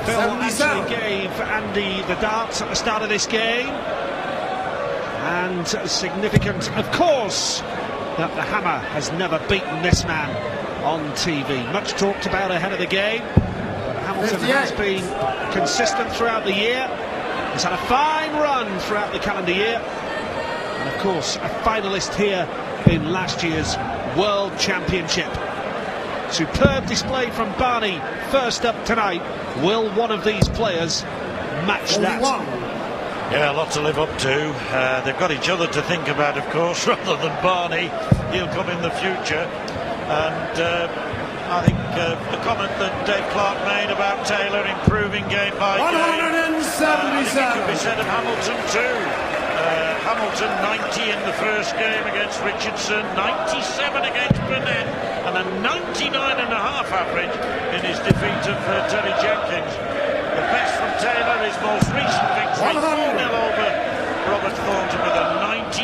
Phil actually gave Andy the darts at the start of this game, and significant, of course, that the Hammer has never beaten this man on TV. Much talked about ahead of the game, but Hamilton has been consistent throughout the year. He's had a fine run throughout the calendar year, and of course a finalist here in last year's World Championship. Superb display from Barney first up tonight. Will one of these players match that? Yeah, a lot to live up to. They've got each other to think about, of course, rather than Barney. He'll come in the future. And I think the comment that Dave Clark made about Taylor improving game by game, 177. Could be said of Hamilton too. Hamilton 90 in the first game against Richardson, 97 against Burnett, and a 99.5 average in his defeat of Terry Jenkins. The best from Taylor, his most recent victory, 4-0 over Robert Thornton with a 97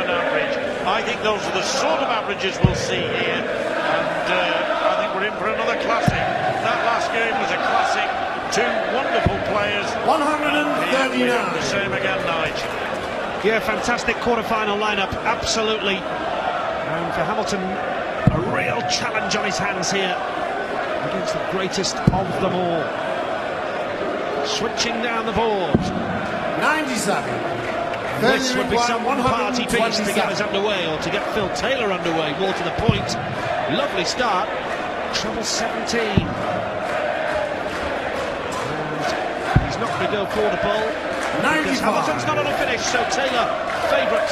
average. I think those are the sort of averages we'll see here, and I think we're in for another classic. That last game was a classic. Two wonderful players. 139. The same again, Nigel. Yeah, fantastic quarter-final lineup, absolutely. And for Hamilton, a real challenge on his hands here against the greatest of them all. Switching down the board. 97. This would be some party piece to get us underway, or to get Phil Taylor underway, more to the point. Lovely start. Treble 17. And he's not going to go for the ball. Because Hamilton's not on a finish, so Taylor favourite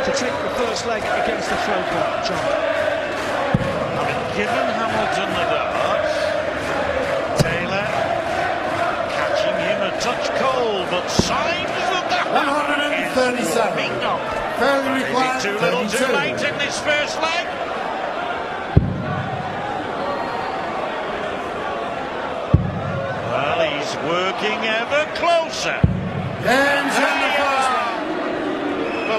to take the first leg against the throw ball. John. Having given Hamilton the darts, Taylor catching him a touch cold, but signs of the 137. Bingo. Fairly required. Is it too little, too late in this first leg? Well, he's working ever closer. Well,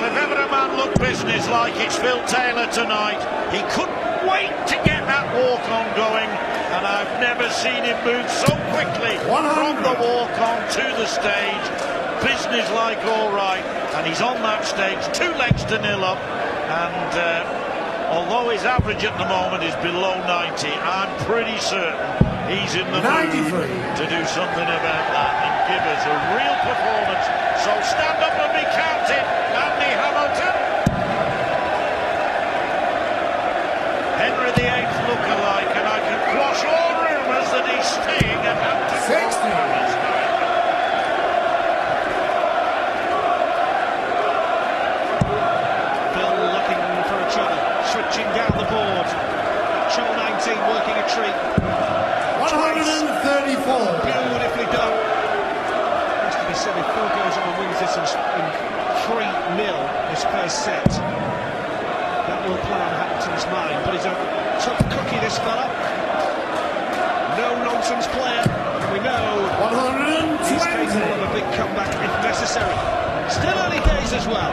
if ever a man looked business like, it's Phil Taylor tonight. He couldn't wait to get that walk-on going, and I've never seen him move so quickly from the walk-on to the stage. Business-like, all right, and he's on that stage, 2 legs to 0 up, and although his average at the moment is below 90, I'm pretty certain he's in the mood to do something about that and give us a real performance. So stand up and be counted, Andy Hamilton. Henry VIII look-alike, and I can quash all rumours that he's staying at Hampton. 60. Phil looking for each other, switching down the board. Treble 19 working a treat. 134. Beautifully done. Has to be said, if Phil goes on and wins this in 3-0 his first set, that will play on Hamilton's mind. But he's a tough cookie, this fella. No-nonsense player. And we know 120. he's capable of a big comeback if necessary. Still early days as well.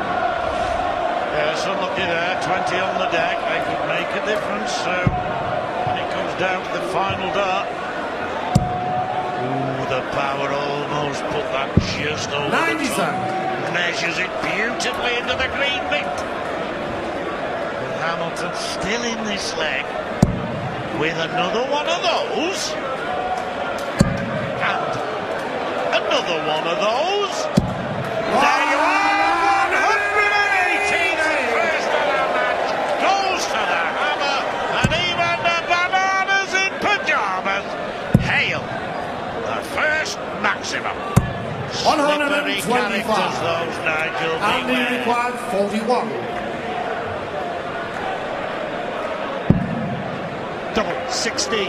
Yes, unlucky there, 20 on the deck. They could make a difference, so when it comes down to the final dart. The power almost put that just over 97. the top. Measures it beautifully into the green bit. With Hamilton still in this leg with another one of those. And another one of those. There you are! 118 the first of the match goes to the Hammer, and even the bananas in pyjamas hail the first maximum. 125. Characters, those, Nigel. Andy required 41. Double 16.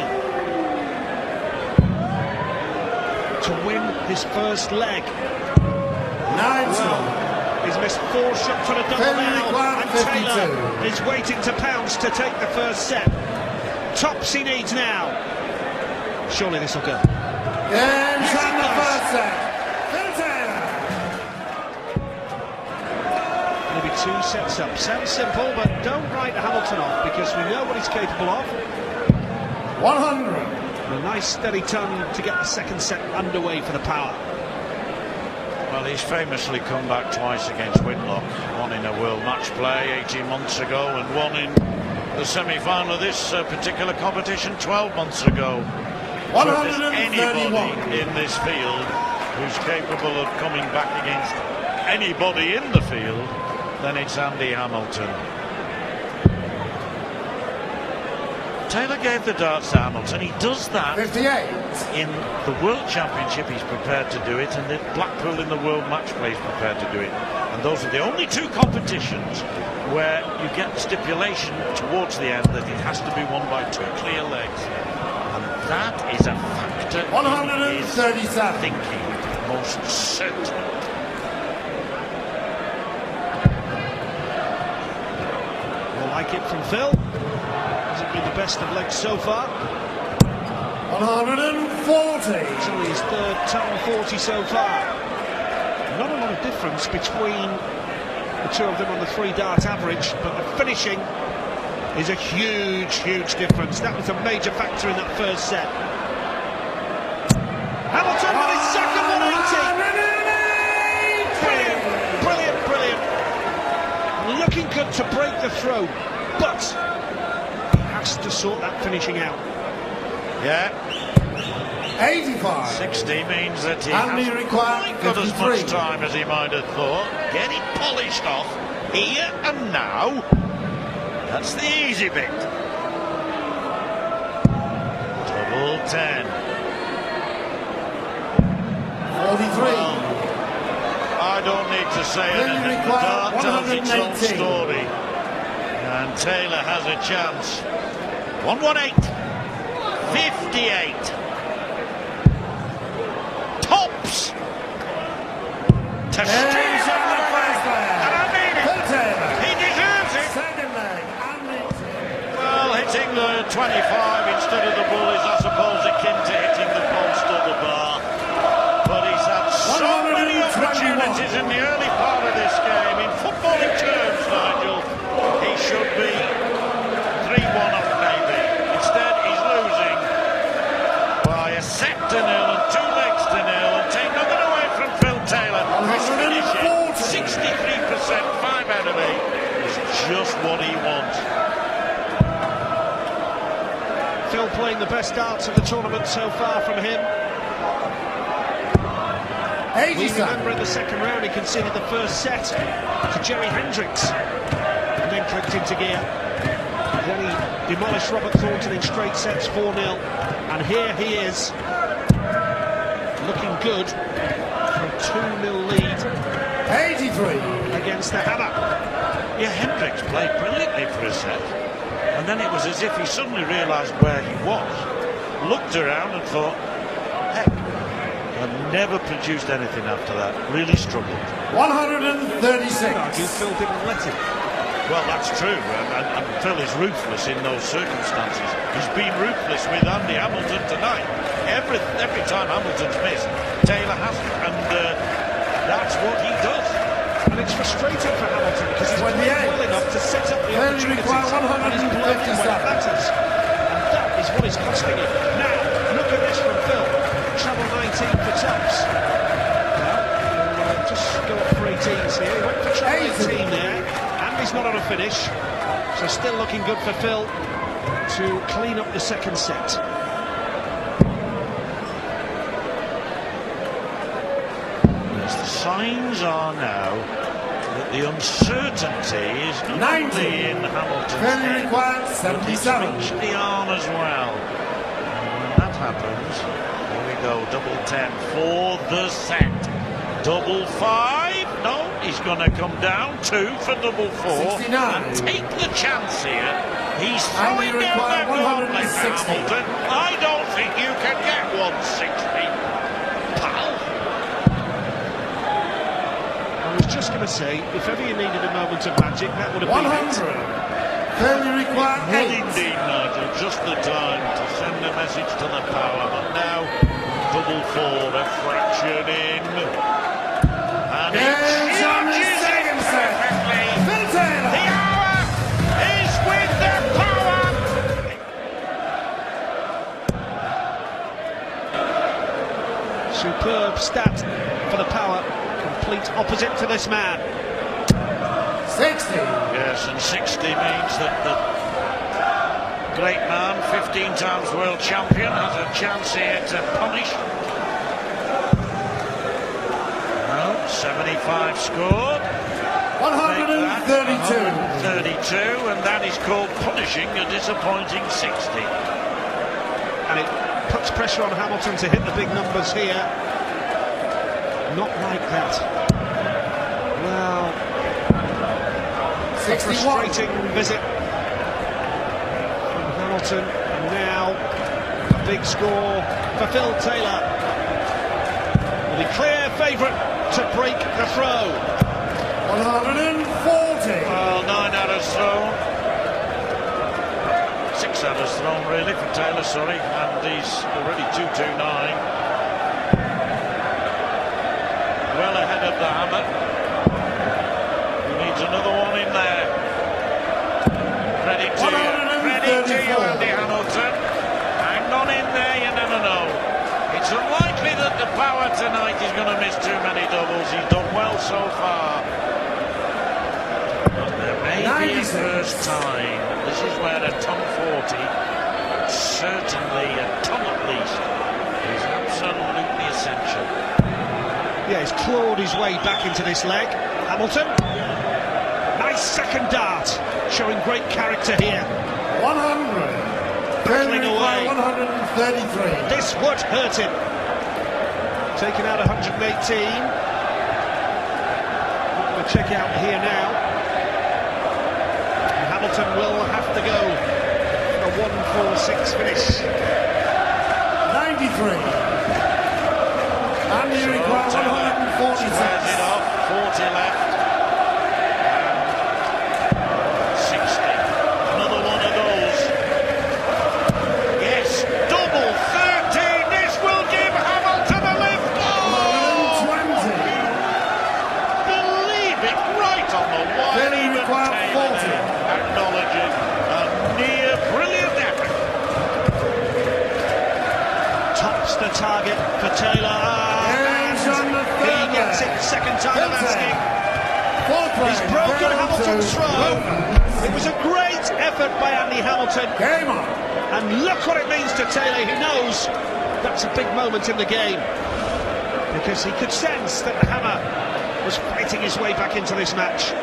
To win his first leg. 90. He's missed 4 shots on a double now, and 52. Taylor is waiting to pounce to take the first set. Tops he needs now. Surely this will go. And from the first set. Phil Taylor. Maybe 2 sets up. Sounds simple, but don't write Hamilton off, because we know what he's capable of. 100. A nice steady tone to get the second set underway for the power. Well, he's famously come back twice against Whitlock, one in a world match play 18 months ago and one in the semi-final of this particular competition 12 months ago. So if there's anybody in this field who's capable of coming back against anybody in the field, then it's Andy Hamilton. Taylor gave the darts to Hamilton. He does that 58. in the World Championship. He's prepared to do it, and the Blackpool in the World Match Play is prepared to do it. And those are the only two competitions where you get stipulation towards the end that it has to be won by two clear legs. And that is a factor in his 137. thinking, most certainly. We'll like it from Phil. Hasn't been the best of legs so far. 140. It's only his third total 40 so far. Not a lot of difference between the two of them on the 3-dart average, but the finishing is a huge difference. That was a major factor in that first set. Hamilton with his second 180. Brilliant. Looking good to break the throw, but he has to sort that finishing out. Yeah. 85. 60 means that he Only hasn't required quite got as 53. much time as he might have thought. Get it polished off here and now. That's the easy bit. Double 10. 43. Well, I don't need to say anything. The dart tells its own 118. story. And Taylor has a chance. 118. 58. Tops. To steal on the first leg. and I mean it. Phil Taylor. He deserves it. Second leg. Well, hitting the 25 instead of the bull is, I suppose, akin to hitting the post or the bar. But he's had so many 121. opportunities in the early part of this game. In footballing terms, Nigel, he should be 3-1 up maybe. Instead, he's losing by a set to nil and 2 legs to nil, and take nothing away from Phil Taylor. His finishing, 63%, 5 out of 8, is just what he wants. Phil playing the best darts of the tournament so far from him. We 87. remember in the second round he conceded the first set to Jerry Hendricks and then clicked into gear. Then he demolished Robert Thornton in straight sets 4-0, and here he is looking good for a 2-0 lead 83. against the Hammer. Yeah, Hendricks played brilliantly for a set, and then it was as if he suddenly realised where he was, looked around and thought, heck, and never produced anything after that. Really struggled. 136. Argue Phil didn't let him. Well, that's true, and Phil is ruthless in those circumstances. He's been ruthless with Andy Hamilton tonight. Every time Hamilton's missed, Taylor hasn't, and that's what he does. And it's frustrating for Hamilton because he's played well enough to set up the opportunities, and he's played when it matters. And that is what is costing him. Now, look at this from Phil. Treble 19 for tops. Well, just go up for 18s here. He went for treble 18 there. He's not on a finish, so still looking good for Phil to clean up the second set. Yes, the signs are now that the uncertainty is not only in Hamilton's head, but it's reached the arm as well. And when that happens, here we go, double 10 for the set. Double 5, no, he's going to come down 2 for double 4 69. and take the chance here. He's throwing down that gauntlet, Hamilton. I don't think you can get 160, pal. I was just going to say, if ever you needed a moment of magic, that would have been 100. Fairly required Would 8. indeed, Nigel, just the time to send a message to the power. But now, double 4, a fraction in. And Yes, on the second set. Phil Taylor. The hour is with the power. Superb stat for the power. Complete opposite to this man. 60. Yes, and 60 means that the great man, 15 times world champion, has a chance here to punish. Well, 75 scored. 132. 132, and that is called punishing a disappointing 60. And it puts pressure on Hamilton to hit the big numbers here. Not like that. Well, a frustrating visit from Hamilton. And now a big score for Phil Taylor. The clear favourite to break the throw. 140. Well, 9 arrows thrown. 6 arrows thrown, really, for Taylor, sorry. And he's already 229. Well ahead of the hammer. He needs another one in there. Credit to you, Andy Hamilton. Hang on in there, you never know. It's unlikely that the power tonight is going to miss too many doubles. He's done well so far. But there may be a first time. This is where a ton 40, certainly a ton at least, is absolutely essential. Yeah, he's clawed his way back into this leg. Hamilton. Nice second dart, showing great character here. 100. Battling away. 133. This would hurt him. Taken out 118. Not going to check out here now. And Hamilton will have to go for a 1-4-6 finish. 93. And you require 146. Squares it off, 40 left. And 60. Another one of those. Yes, double 13. This will give Hamilton a lift. Oh! 120. Believe it, right on the wire. Then you Even require Taylor 40. there acknowledging a near brilliant effort. Tops the target for Taylor. He gets it second time of asking. He's broken Hamilton's throw. It was a great effort by Andy Hamilton. Game on. And look what it means to Taylor. He knows that's a big moment in the game. Because he could sense that the hammer was fighting his way back into this match.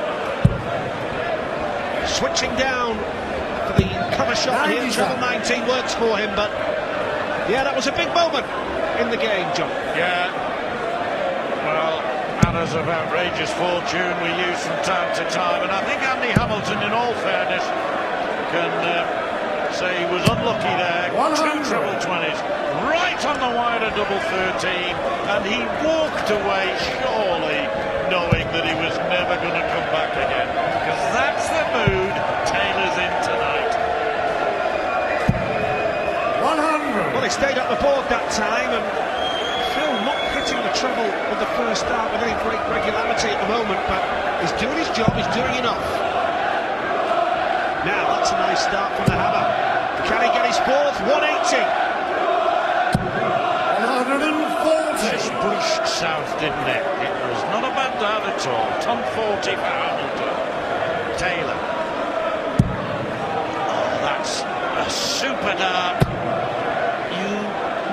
Switching down for the cover shot here. Treble 19 works for him, but yeah, that was a big moment in the game, John. Yeah. Well, arrows of outrageous fortune we use from time to time, and I think Andy Hamilton, in all fairness, can say he was unlucky there. 100. 2 treble 20s, right on the wire of double 13, and he walked away surely knowing that he was never going to come back again, because that's the mood Taylor's in tonight. 100. Well, he stayed up the board that time, and Phil not hitting the treble with the first start with any great regularity at the moment, but he's doing his job, he's doing enough. Now, that's a nice start from the hammer. Can he get his fourth? 180. 140. Just brushed south, didn't it? It was not a bad dart at all. Ton 40 for Hamilton. Taylor. Oh, that's a super dart. You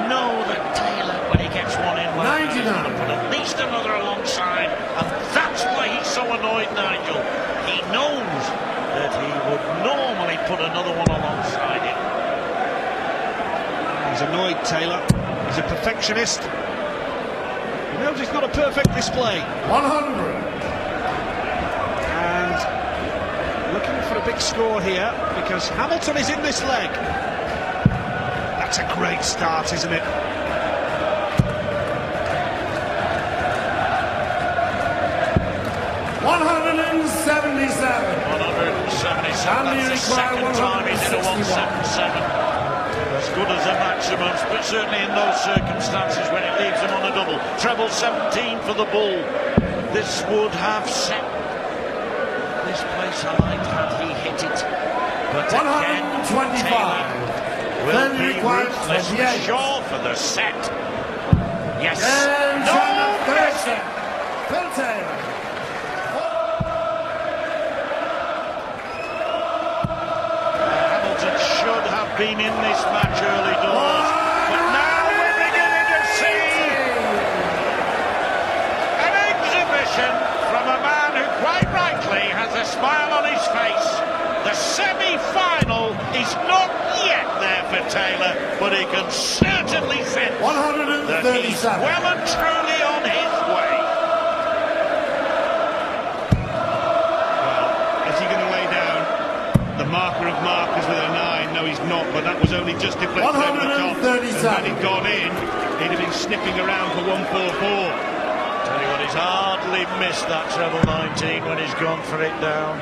know that Taylor, when he gets one in, he's going to put at least another alongside, and that's why he's so annoyed, Nigel. He knows that he would normally put another one alongside him. He's annoyed, Taylor. He's a perfectionist. He knows it's not a perfect display. 100. And looking for a big score here, because Hamilton is in this leg. That's a great start, isn't it? 177. 177. That's the second time he's in a 177. As good as a maximum, but certainly in those circumstances when it leaves him on a double. Treble 17 for the bull. This would have set this place alight had he hit it. But again, 125. Taylor will be ruthless, sure, for the set. Yes. And No on the third pressure. set, Phil Taylor. Hamilton should have been in this match early doors, but now we're beginning to see an exhibition from a man who quite rightly has a smile on his face. The semi-final is not yet there for Taylor, but he can certainly sense that he's 137. well and truly on his way. Well, is he going to lay down the marker of markers with a 9? No, he's not, but that was only just deflected over the top. And had it gone in, he'd have been sniffing around for 144. Tell you what, he's hardly missed that treble 19 when he's gone for it down.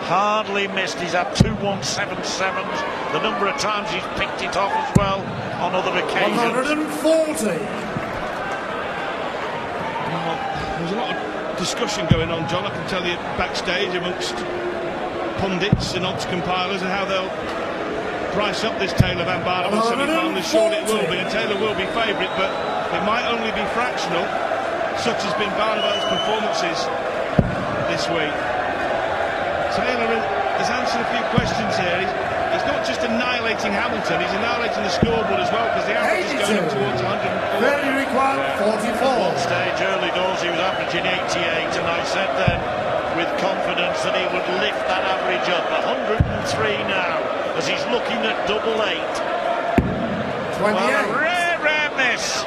Hardly missed. He's had 2 177s. The number of times he's picked it off as well on other occasions. 140. Well, there's a lot of discussion going on, John, I can tell you, backstage amongst pundits and odds compilers and how they'll price up this Taylor Van Barneveld semi-final. Surely it will be, and Taylor will be favourite, but it might only be fractional, such has been Barneveld's performances this week. Taylor has answered a few questions here. He's not just annihilating Hamilton, he's annihilating the scoreboard as well, because the average is going up towards 104. Very required, 44. At one stage early doors he was averaging 88, and I said then with confidence that he would lift that average up. 103 now, as he's looking at double 8. 28. Well, a rare miss.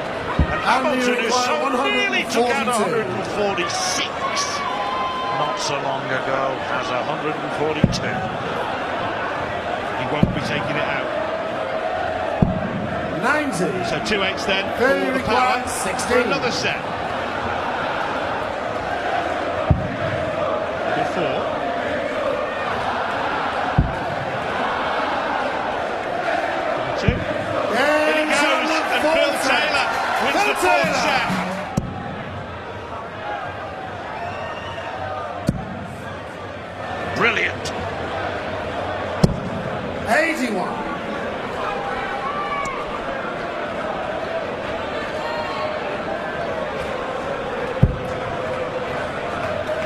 And Hamilton, who so nearly took out 146 not so long ago, has 142. He won't be taking it out. 90. So 2 8s then Very for the required, power 16. for another set. Number 4. Number 2. And Here he goes, and Phil Taylor wins the fourth set. Brilliant. 81.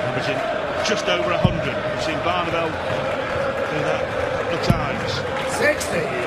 Averaging just over 100. We've seen Barneveld do that a couple of times. 60.